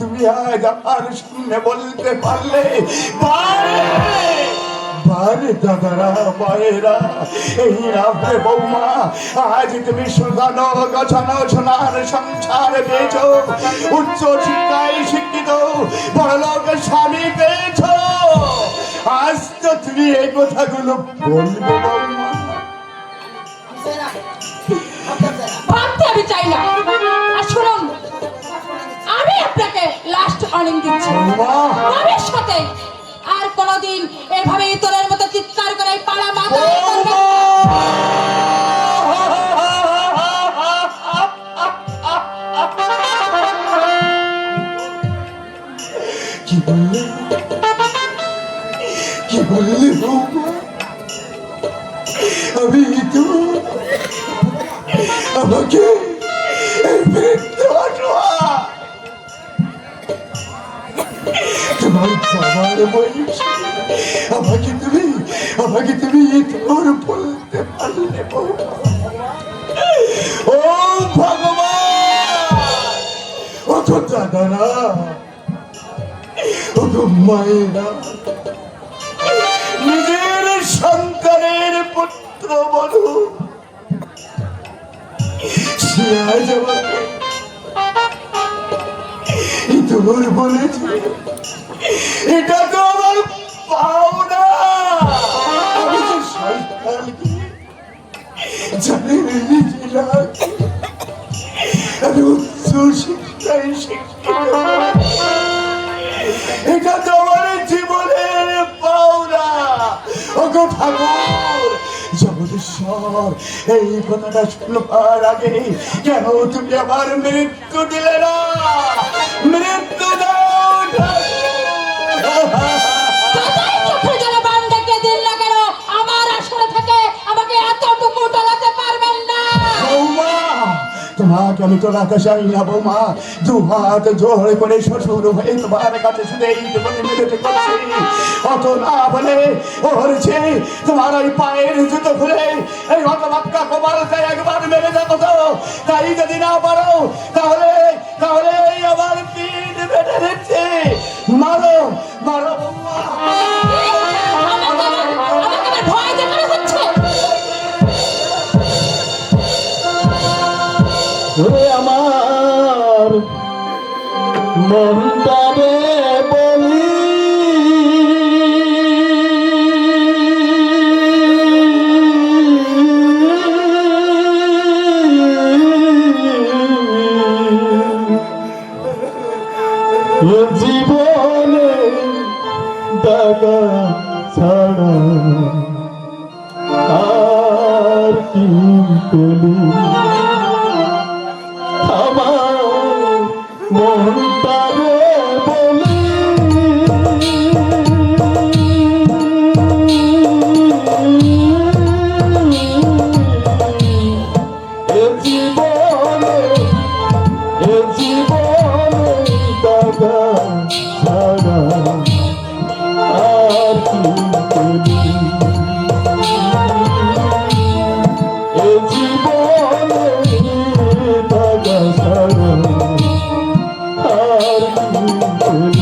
তুমি আজ আমার সামনে বলতে পারলে বারে দাদারা মায়েরা, এই রাতে বৌমা আজ তুমি সুদানো গছানো সোনার সংসার পেয়েছ, উচ্চ শিক্ষায় শিক্ষিত বড়লোকের স্বামী পেয়েছ, আজ তো তুমি এই কথাগুলো বলবে বৌমা? ভাবতে আমি চাই না। আর শুনুন, আমি আপনাকে লাস্ট ওয়ার্নিং দিচ্ছি, ভবিষ্যতে আর কোনোদিন এভাবে ইতরের মতো চিৎকার করে পাড়া মাথা করবে। কি বললে, কি বললে বৌমা? আমি তো আমাকে তোমার বাবার বয়স, আমাকে তুমি তোর বলতে পারলে বৌমা? ও ভগবান, ও তো দাদারা, ও তো মায়েরা, নিজের সন্তানের পুত্র বলো, সে আজ আমাকে তোর বলেছে, এটা তো আমার পাওনা। আমি তো সন্তানকে জানি আমি উচ্চ শিক্ষায় শিক্ষিত, এটা তো আমার জীবনের পাওনা। ওগো ঠাকুর জগদীশ্বর, এই কথাটা শুনবার আগে কেন তুমি আমার মৃত্যু দিলে না? মৃত্যু দাও আমার আসলে থেকে আমাকে এতটুকু টলাতে পারবেন না। তোমাকে আমি টলাতে চাই না বৌমা, দু হাত জোর করে শ্বশুর হয়ে তোমার কাছে শুধু এইটুকুনি মিনতি করছি। অত না বলে ওর চেয়ে তোমার ওই পায়ের জুতো খুলে এই হতভাগ্যা কপালটা একবার মেরে যাবো তো। তাই যদি না পারো তাহলে তাহলে আমার পিঠ বেঁধে দিচ্ছে, মারো মারো বৌমা। ভয় দেখানো হচ্ছে। আমার মনটারে বলি, জীবনে দাগা ছাড়া আর কি বলি, আমার মনটারে বলি, এ জীবনে দাগা ছাড়া আর কি বলি, এ জীবনে দাগা ছাড়া আর কি বলি।